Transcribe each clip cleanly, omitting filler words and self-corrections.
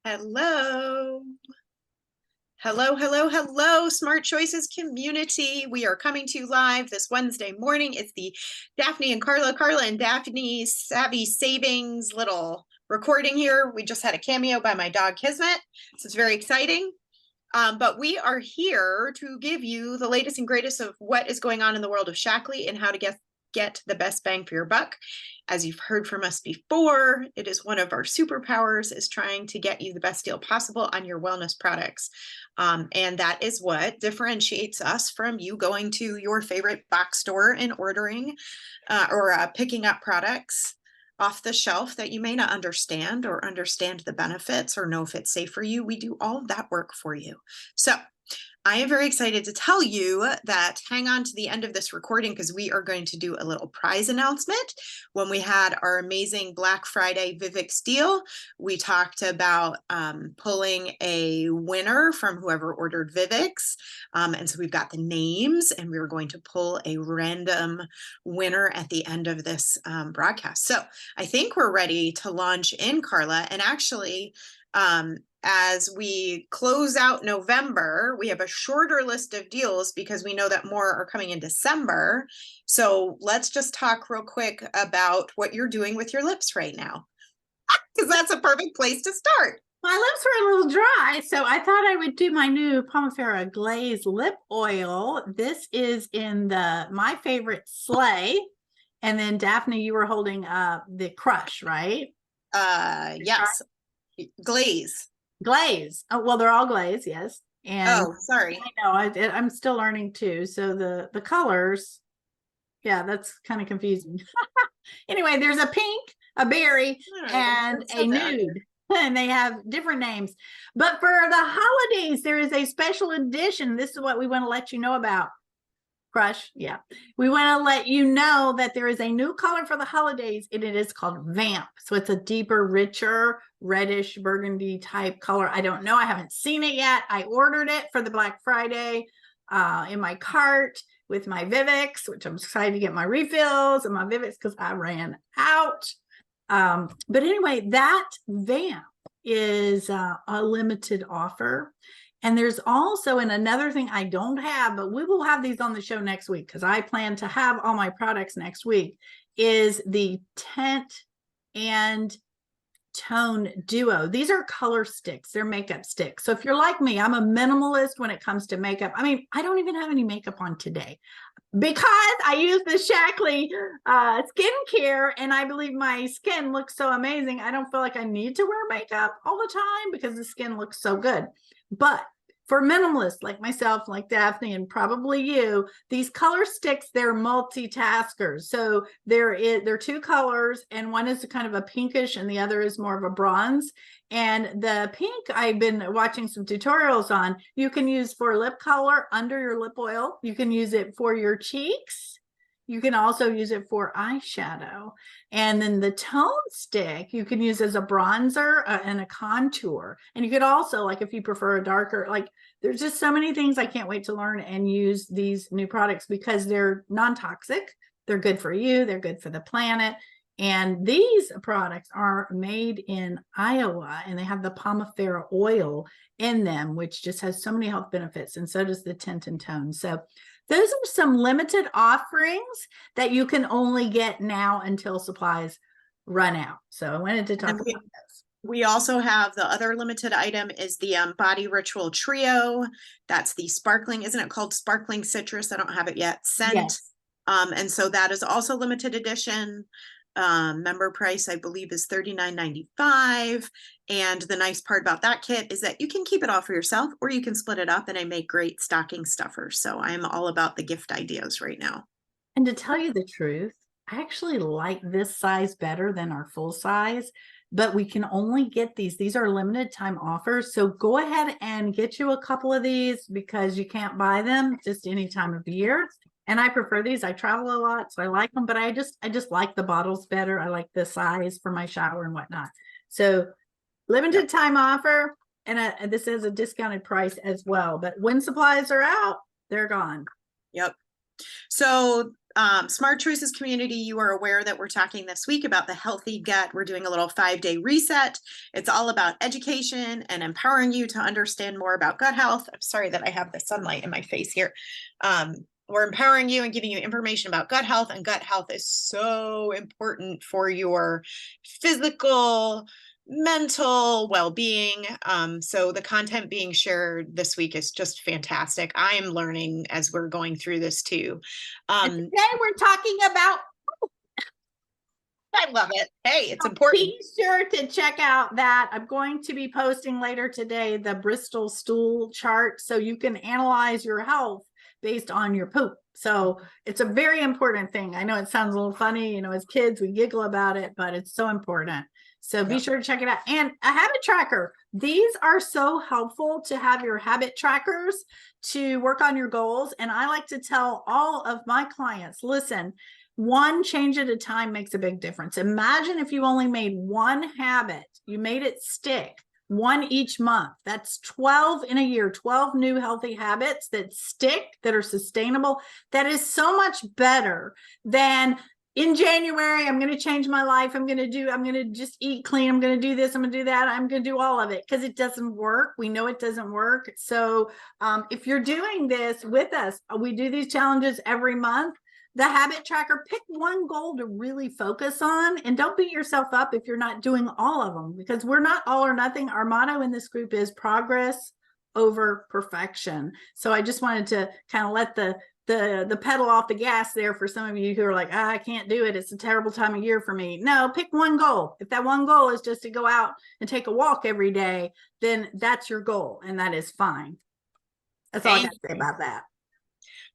Hello. Hello, hello, hello, Smart Choices community. We are coming to you live this Wednesday morning. It's the Daphne and Carla and Daphne's Savvy Savings little recording here. We just had a cameo by my dog Kismet, so it's very exciting. But we are here to give you the latest and greatest of what is going on in the world of Shaklee and how to get the best bang for your buck. As you've heard from us before, it is one of our superpowers is trying to get you the best deal possible on your wellness products. And that is what differentiates us from you going to your favorite box store and ordering or picking up products off the shelf that you may not understand or understand the benefits or know if it's safe for you. We do all of that work for you. So I am very excited to tell you that hang on to the end of this recording because we are going to do a little prize announcement. When we had our amazing Black Friday Vivix deal, we talked about pulling a winner from whoever ordered Vivix. And so we've got the names and we were going to pull a random winner at the end of this broadcast. So I think we're ready to launch in, Carla. And actually, as we close out November, we have a shorter list of deals because we know that more are coming in December. So let's just talk real quick about what you're doing with your lips right now, because that's a perfect place to start. My lips were a little dry, so I thought I would do my new Pomifera Glaze Lip Oil. This is in my favorite Slay. And then Daphne, you were holding the Crush, right? Yes. Glaze. Oh, well, they're all glaze, yes. And sorry. I know I'm still learning too. So the colors, yeah, that's kind of confusing. Anyway, there's a pink, a berry, and a nude, and they have different names. But for the holidays, there is a special edition. This is what we want to let you know about. Crush, yeah. We want to let you know that there is a new color for the holidays, and it is called Vamp. So it's a deeper, richer, reddish burgundy type color. I don't know. I haven't seen it yet. I ordered it for the Black Friday in my cart with my Vivix, which I'm excited to get my refills and my Vivix because I ran out. But anyway, that Vamp is a limited offer. And there's also, and another thing I don't have, but we will have these on the show next week because I plan to have all my products next week, is the Tint and Tone Duo. These are color sticks. They're makeup sticks. So if you're like me, I'm a minimalist when it comes to makeup. I mean, I don't even have any makeup on today because I use the Shaklee skincare, and I believe my skin looks so amazing. I don't feel like I need to wear makeup all the time because the skin looks so good. But for minimalists like myself, like Daphne, and probably you, these color sticks, they're multitaskers. So they're two colors, and one is kind of a pinkish and the other is more of a bronze. And the pink, I've been watching some tutorials on, you can use for lip color under your lip oil. You can use it for your cheeks. You can also use it for eyeshadow. And then the tone stick, you can use as a bronzer and a contour. And you could also, like if you prefer a darker, like there's just so many things I can't wait to learn and use these new products because they're non-toxic. They're good for you. They're good for the planet. And these products are made in Iowa, and they have the Pomifera oil in them, which just has so many health benefits. And so does the Tint and Tone. So those are some limited offerings that you can only get now until supplies run out. So I wanted to talk about those. We also have the other limited item is the Body Ritual Trio. That's the sparkling, isn't it called Sparkling Citrus? I don't have it yet. Scent. Yes. And so that is also limited edition. Member price, I believe, is $39.95. And the nice part about that kit is that you can keep it all for yourself or you can split it up, and I make great stocking stuffers. So I'm all about the gift ideas right now. And to tell you the truth, I actually like this size better than our full size, but we can only get these. These are limited time offers. So go ahead and get you a couple of these because you can't buy them just any time of year. And I prefer these. I travel a lot, so I like them, but I just like the bottles better. I like the size for my shower and whatnot. So limited time offer, and this is a discounted price as well. But when supplies are out, they're gone. Yep. So Smart Choices community, you are aware that we're talking this week about the healthy gut. We're doing a little 5-day reset. It's all about education and empowering you to understand more about gut health. I'm sorry that I have the sunlight in my face here. We're empowering you and giving you information about gut health, and gut health is so important for your physical, mental well-being. So the content being shared this week is just fantastic. I am learning as we're going through this too. Today we're talking about, I love it. Hey, it's important. Be sure to check out that. I'm going to be posting later today the Bristol stool chart, so you can analyze your health based on your poop. So it's a very important thing. I know it sounds a little funny, you know, as kids we giggle about it, but it's so important. So be sure to check it out. And a habit tracker. These are so helpful to have your habit trackers to work on your goals. And I like to tell all of my clients, listen, one change at a time makes a big difference. Imagine if you only made one habit, you made it stick, one each month. That's 12 in a year, 12 new healthy habits that stick, that are sustainable. That is so much better than in January, I'm going to change my life. I'm going to just eat clean. I'm going to do this. I'm going to do that. I'm going to do all of it, because it doesn't work. We know it doesn't work. So if you're doing this with us, we do these challenges every month. The habit tracker, pick one goal to really focus on, and don't beat yourself up if you're not doing all of them, because we're not all or nothing. Our motto in this group is progress over perfection. So I just wanted to kind of let the pedal off the gas there for some of you who are like, I can't do it. It's a terrible time of year for me. No, pick one goal. If that one goal is just to go out and take a walk every day, then that's your goal, and that is fine. That's all I got to say about that.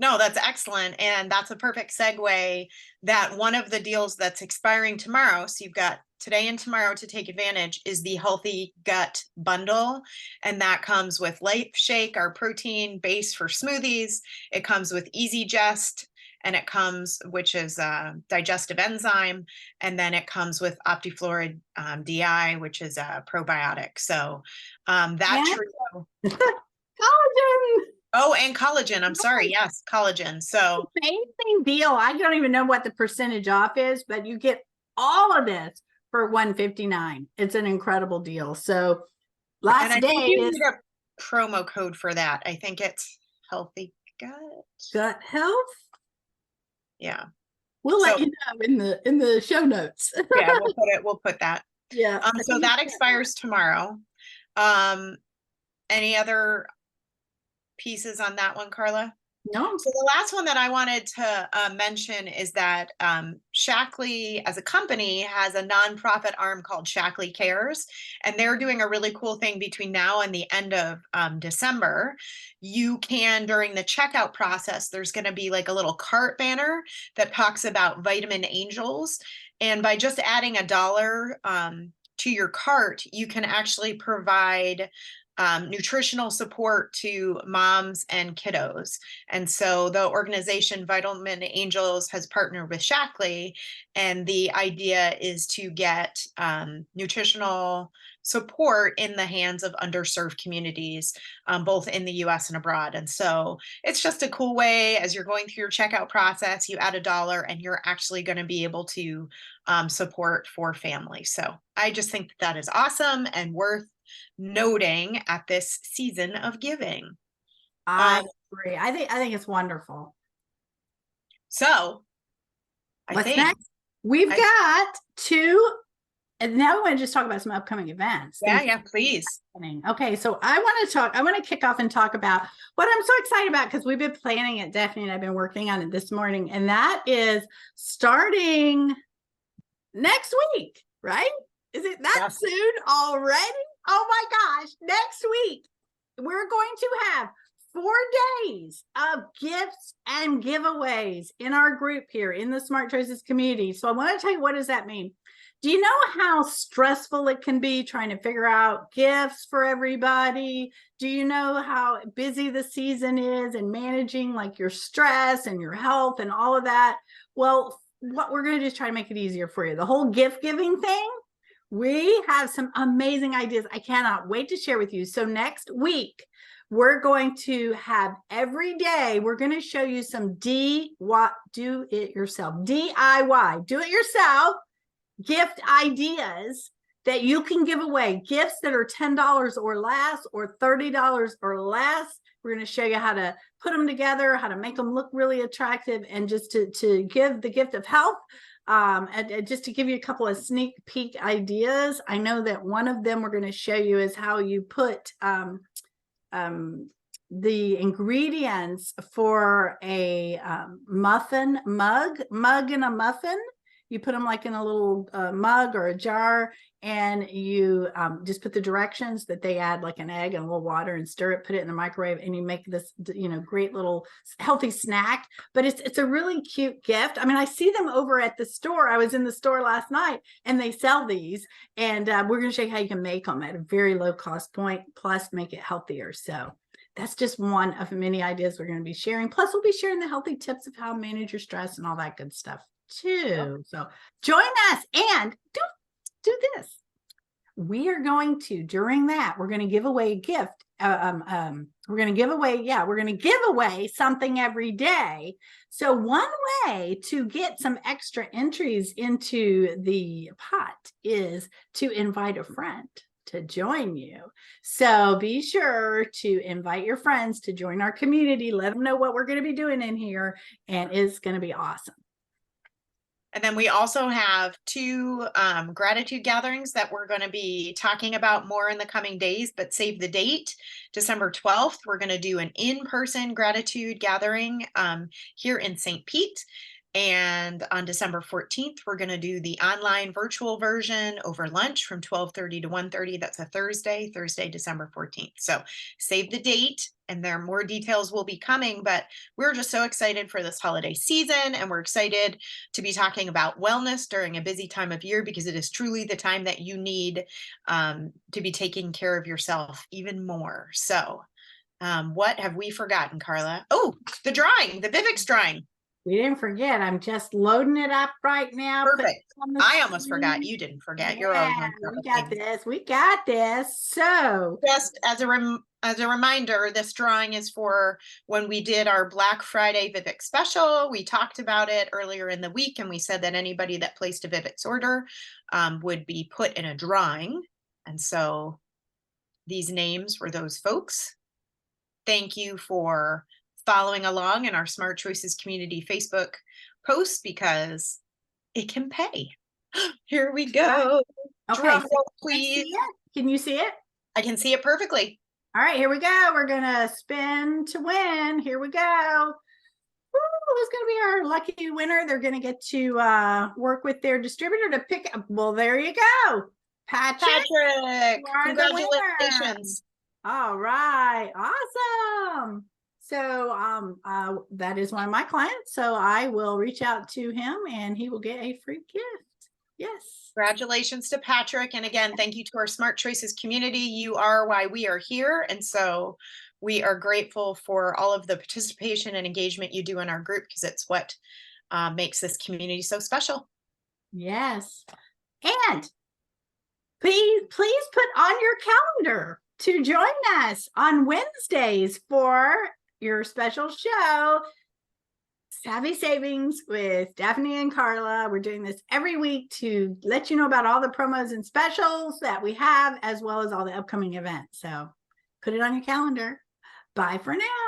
No, that's excellent. And that's a perfect segue, that one of the deals that's expiring tomorrow, so you've got today and tomorrow to take advantage, is the Healthy Gut Bundle. And that comes with Life Shake, our protein base for smoothies. It comes with Easy Jest, and it comes, which is a digestive enzyme. And then it comes with OptiFlora DI, which is a probiotic. So that trio. Collagen. Oh, and collagen. I'm sorry. Yes, collagen. So amazing deal. I don't even know what the percentage off is, but you get all of this for $159. It's an incredible deal. So last day is a promo code for that. I think it's Healthy Gut Health. Yeah. We'll let you know in the show notes. Yeah, we'll put that. Yeah. So that expires tomorrow. Any other pieces on that one, Carla? No. So the last one that I wanted to mention is that Shaklee as a company has a nonprofit arm called Shaklee Cares, and they're doing a really cool thing between now and the end of December. You can, during the checkout process, there's going to be like a little cart banner that talks about Vitamin Angels, and by just adding $1 to your cart, you can actually provide nutritional support to moms and kiddos. And so the organization Vitamin Angels has partnered with Shaklee, and the idea is to get nutritional support in the hands of underserved communities, both in the US and abroad. And so it's just a cool way, as you're going through your checkout process, you add $1 and you're actually going to be able to support for families. So I just think that is awesome and worth noting at this season of giving. I agree. I think it's wonderful. So what's next? We've got two, and now we want to just talk about some upcoming events. Yeah, please. Okay, so I want to kick off and talk about what I'm so excited about, because we've been planning it, Daphne and I've been working on it this morning, and that is starting next week, right? Is it that soon already? Oh my gosh, next week, we're going to have 4 days of gifts and giveaways in our group here in the Smart Choices community. So I want to tell you, what does that mean? Do you know how stressful it can be trying to figure out gifts for everybody? Do you know how busy the season is and managing like your stress and your health and all of that? Well, what we're going to do is try to make it easier for you. The whole gift giving thing, we have some amazing ideas I cannot wait to share with you. So next week, we're going to have every day, we're going to show you some DIY, do it yourself gift ideas that you can give away, gifts that are $10 or less or $30 or less. We're going to show you how to put them together, how to make them look really attractive, and just to give the gift of health. And just to give you a couple of sneak peek ideas, I know that one of them we're going to show you is how you put the ingredients for a muffin mug in a muffin. You put them like in a little mug or a jar, and you just put the directions that they add, like an egg and a little water, and stir it, put it in the microwave, and you make this, great little healthy snack. But it's a really cute gift. I mean, I see them over at the store. I was in the store last night, and they sell these, and we're going to show you how you can make them at a very low cost point, plus make it healthier. So that's just one of many ideas we're going to be sharing. Plus, we'll be sharing the healthy tips of how to manage your stress and all that good stuff too. So join us, and do this. We are going to, during that, we're going to give away a gift. We're going to give away something every day. So one way to get some extra entries into the pot is to invite a friend to join you. So be sure to invite your friends to join our community. Let them know what we're going to be doing in here, and it's going to be awesome. And then we also have 2 gratitude gatherings that we're going to be talking about more in the coming days, but save the date. December 12th, we're going to do an in-person gratitude gathering here in St. Pete. And on December 14th, we're going to do the online virtual version over lunch from 12:30 to 1:30. That's a Thursday, December 14th. So save the date, and there are more details will be coming, but we're just so excited for this holiday season, and we're excited to be talking about wellness during a busy time of year, because it is truly the time that you need to be taking care of yourself even more. So what have we forgotten, Carla? Oh, the drawing, the Vivix drawing. We didn't forget. I'm just loading it up right now. Perfect. I almost forgot. You didn't forget. You're always on top we of got things. this. We got this. So just as a reminder, this drawing is for when we did our Black Friday Vivix special. We talked about it earlier in the week, and we said that anybody that placed a Vivix order would be put in a drawing. And so these names were those folks. Thank you for following along in our Smart Choices Community Facebook posts, because it can pay. Here we go. Okay, Drum roll, please. Can you see it? I can see it perfectly. All right, here we go. We're gonna spin to win. Here we go. Who's gonna be our lucky winner? They're gonna get to work with their distributor to pick up. Well, there you go, Patrick. Congratulations. All right, awesome. So that is one of my clients. So I will reach out to him, and he will get a free gift. Yes. Congratulations to Patrick. And again, thank you to our Smart Choices community. You are why we are here. And so we are grateful for all of the participation and engagement you do in our group, because it's what makes this community so special. Yes. And please put on your calendar to join us on Wednesdays for your special show, Savvy Savings with Daphne and Carla. We're doing this every week to let you know about all the promos and specials that we have, as well as all the upcoming events. So put it on your calendar. Bye for now.